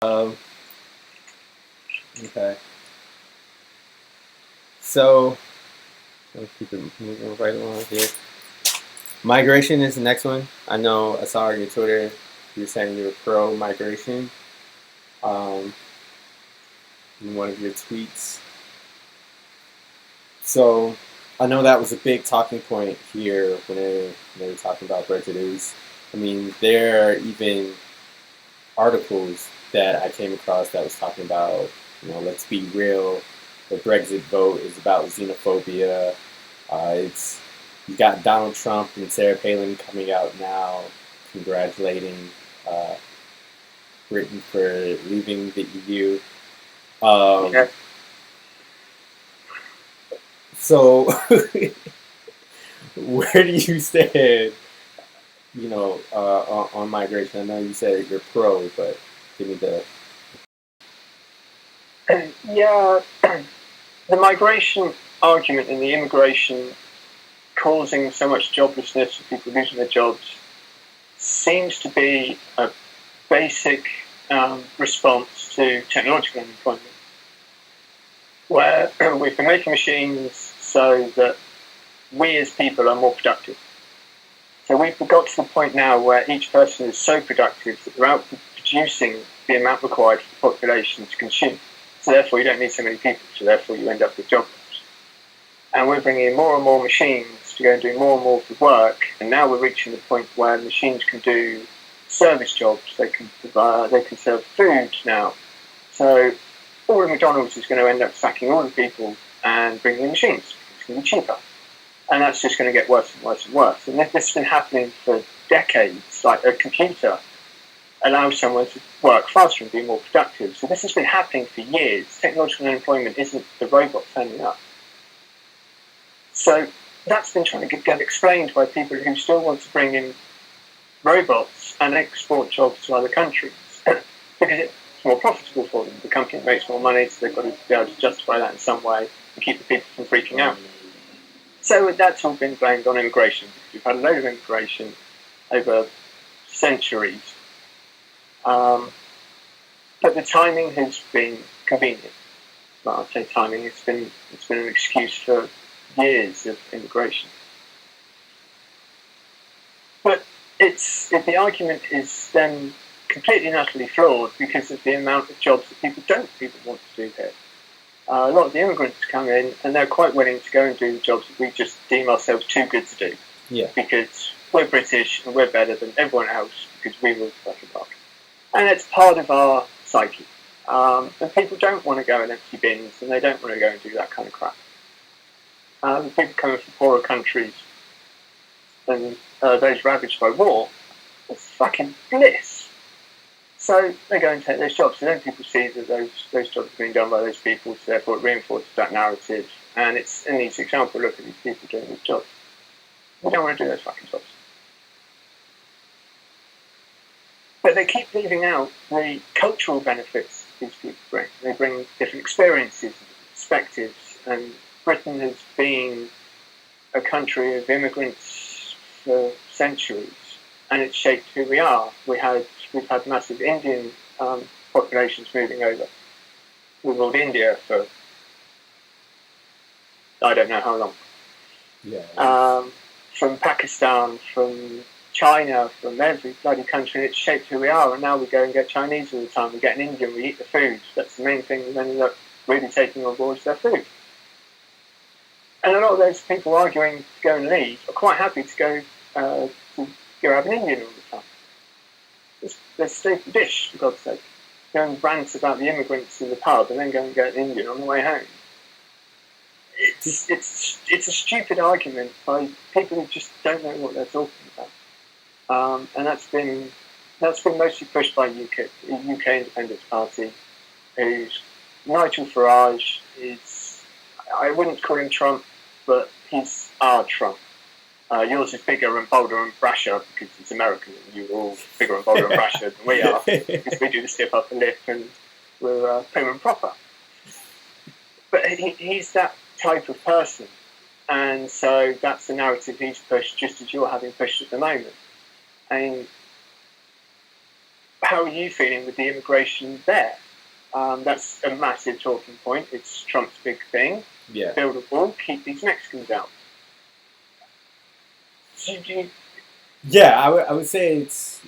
Um, okay. So, let's keep it moving right along here. Migration is the next one. I know I saw on your Twitter you were saying you were pro migration in one of your tweets. So, I know that was a big talking point here when they were talking about Brexit. I mean, there are even articles that I came across that was talking about, let's be real, the Brexit vote is about xenophobia. It's you got Donald Trump and Sarah Palin coming out now, congratulating uh, Britain for leaving the EU. Yeah. So, where do you stand? On migration. I know you said you're pro, but give me the. Yeah, the migration argument and the immigration causing so much joblessness and people losing their jobs seems to be a basic response to technological unemployment, where we've been making machines so that we as people are more productive. So we've got to the point now where each person is so productive that they're outproducing the amount required for the population to consume. So therefore you don't need so many people, so therefore you end up with job loss. And we're bringing in more and more machines to go and do more and more of the work, and now we're reaching the point where machines can do service jobs, they can serve food now. So all of McDonald's is going to end up sacking all the people and bringing in machines. It's going to be cheaper. And that's just going to get worse and worse and worse. And this has been happening for decades. Like a computer allows someone to work faster and be more productive. So this has been happening for years. Technological unemployment isn't the robot turning up. So that's been trying to get explained by people who still want to bring in robots and export jobs to other countries because it's more profitable for them. The company makes more money, so they've got to be able to justify that in some way and keep the people from freaking out. So that's all been blamed on immigration. We've had a load of immigration over centuries. But the timing has been convenient. Well, I'd say timing, it's been an excuse for years of immigration. But the argument is then completely and utterly flawed because of the amount of jobs that people don't even want to do here. A lot of the immigrants come in and they're quite willing to go and do the jobs that we just deem ourselves too good to do. Yeah. Because we're British and we're better than everyone else because we rule the fucking block. And it's part of our psyche. And people don't want to go in empty bins and they don't want to go and do that kind of crap. People coming from poorer countries and those ravaged by war, it's fucking bliss. So they go and take those jobs. So then people see that those jobs are being done by those people, so therefore it reinforces that narrative. And it's in these examples, look at these people doing these jobs. We don't want to do those fucking jobs. But they keep leaving out the cultural benefits these people bring. They bring different experiences, perspectives, and Britain has been a country of immigrants for centuries, and it's shaped who we are. We've had massive Indian populations moving over. We ruled India for I don't know how long. Yeah. From Pakistan, from China, from every bloody country, and it's shaped who we are. And now we go and get Chinese all the time. We get an Indian, we eat the food. That's the main thing we ended up really taking on board is their food. And a lot of those people arguing to go and leave are quite happy to go have an Indian all the time. It's their staple dish, for God's sake. Go and rant about the immigrants in the pub and then go and get an Indian on the way home. It's a stupid argument by people who just don't know what they're talking about. And that's been mostly pushed by the UK Independence Party, whose Nigel Farage is, I wouldn't call him Trump, but he's our Trump. Yours is bigger and bolder and brasher because it's American and you're all bigger and bolder and brasher than we are because we do the stiff upper lip and we're prim and proper. But he's that type of person, and so that's the narrative he's pushed just as you're having pushed at the moment. And how are you feeling with the immigration there? That's a massive talking point. It's Trump's big thing. Yeah. Build a wall, keep these Mexicans out. Yeah, I would say it's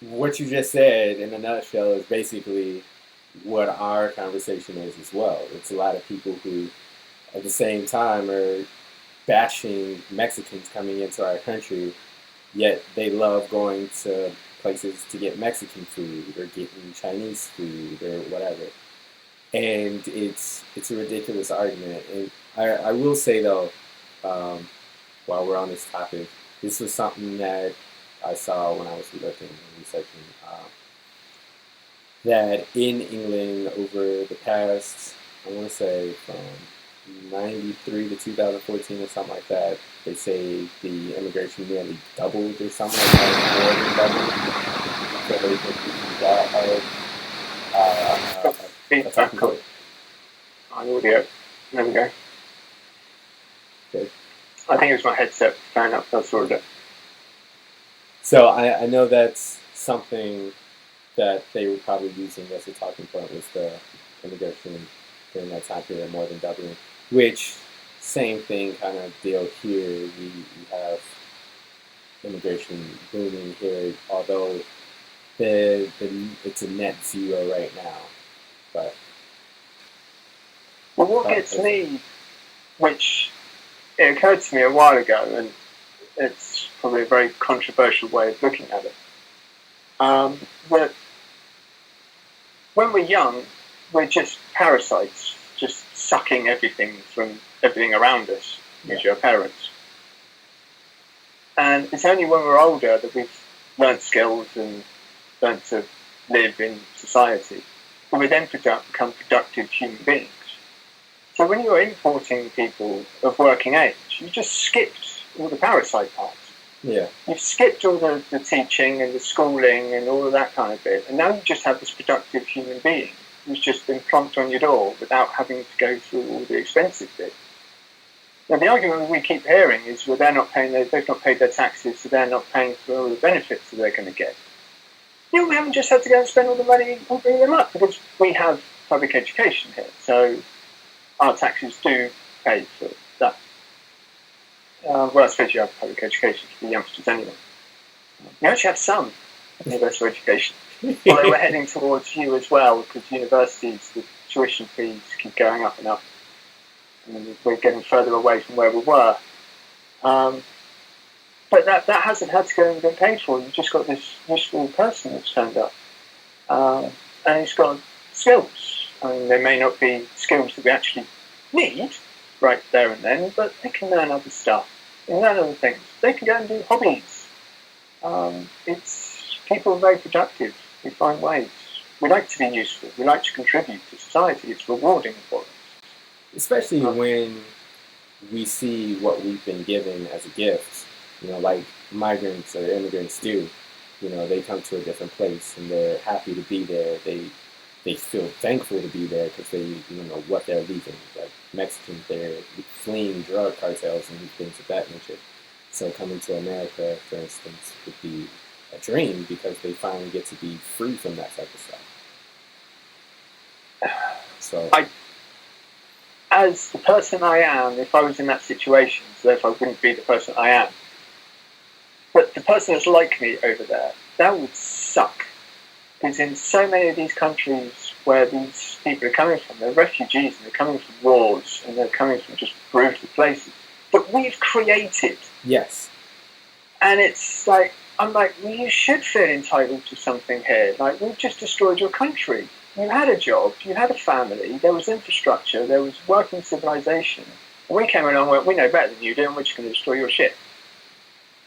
what you just said in a nutshell is basically what our conversation is as well. It's a lot of people who, at the same time, are bashing Mexicans coming into our country, yet they love going to places to get Mexican food or getting Chinese food or whatever. And it's a ridiculous argument. And I will say though, while we're on this topic, this was something that I saw when I was looking and researching. That in England over the past, I want to say from 93 to 2014 or something like that, they say the immigration nearly doubled or something like that, more than doubled. So they think that Feedback on audio. There we go. Okay. I think it was my headset fan up. That's sort of it. So I know that's something that they were probably using as a talking point was the immigration during that time period more than doubling, which same thing kind of deal here. We have immigration booming here, although it's a net zero right now. But well, what gets me, which it occurred to me a while ago, and it's probably a very controversial way of looking at it, that when we're young, we're just parasites, just sucking everything from everything around us, usually our parents. And it's only when we're older that we've learnt skills and learnt to live in society, and we then become productive human beings. So when you're importing people of working age, you just skipped all the parasite parts. yeah, You've skipped all the teaching and the schooling and all of that kind of bit, and now you just have this productive human being who's just been plonked on your door without having to go through all the expensive bit. Now the argument we keep hearing is, well, they've not paid their taxes, so they're not paying for all the benefits that they're going to get. You know, we haven't just had to go and spend all the money on bringing them up because we have public education here, so our taxes do pay for that. Well, I suppose you have public education for the youngsters anyway. You actually have some universal education. Although we're heading towards you as well, because universities, the tuition fees keep going up and up. And we're getting further away from where we were. But that hasn't had to go and been paid for. You've just got this useful person that's turned up. And he's got skills. I mean, they may not be skills that we actually need right there and then, but they can learn other stuff. They can learn other things. They can go and do hobbies. People are very productive. We find ways. We like to be useful. We like to contribute to society. It's rewarding for us. Especially when we see what we've been given as a gift, like migrants or immigrants do. They come to a different place and they're happy to be there. They feel thankful to be there because they know what they're leaving. Like Mexicans, they're fleeing drug cartels and things of that nature. So coming to America, for instance, would be a dream because they finally get to be free from that type of stuff. So, as the person I am, if I was in that situation, so therefore I wouldn't be the person I am. But the person that's like me over there, that would suck. Because in so many of these countries where these people are coming from, they're refugees and they're coming from wars and they're coming from just brutal places that we've created. Yes. And it's like, I'm like, well, you should feel entitled to something here. Like, we've just destroyed your country. You had a job, you had a family, there was infrastructure, there was working civilization. And we came along and went, we know better than you do, and we're just going to destroy your shit.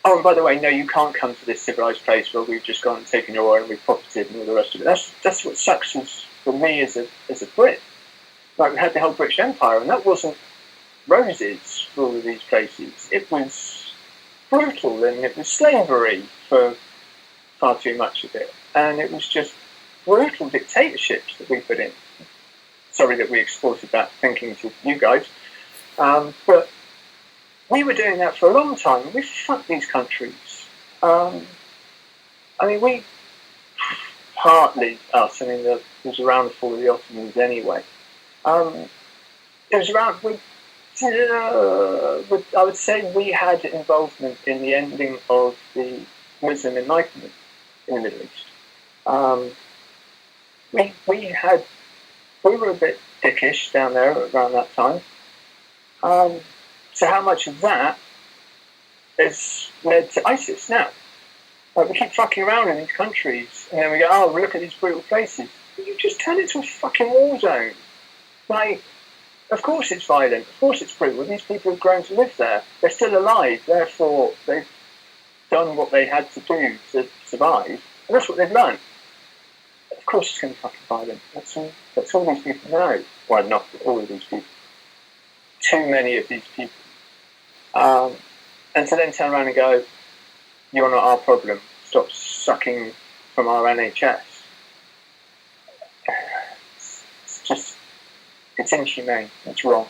Oh, and by the way, no, you can't come to this civilized place where we've just gone and taken your oil and we've profited and all the rest of it. That's what sucks for me as a Brit. Like, we had the whole British Empire, and that wasn't roses for all of these places. It was brutal, and it was slavery for far too much of it. And it was just brutal dictatorships that we put in. Sorry that we exported that thinking to you guys. But we were doing that for a long time, and we fucked these countries. I mean, partly us. I mean, it was around the fall of the Ottomans anyway. It was around. I would say we had involvement in the ending of the Muslim Enlightenment in the Middle East. We were a bit dickish down there around that time. So how much of that has led to ISIS now? Like, we keep fucking around in these countries, and then we go, oh, look at these brutal places. You just turn it to a fucking war zone. Like, of course it's violent, of course it's brutal. These people have grown to live there. They're still alive, therefore they've done what they had to do to survive, and that's what they've learned. Of course it's going to be fucking violent. That's all these people know. Well, not all of these people. Too many of these people. And to then turn around and go, you're not our problem. Stop sucking from our NHS. It's inhumane. It's wrong.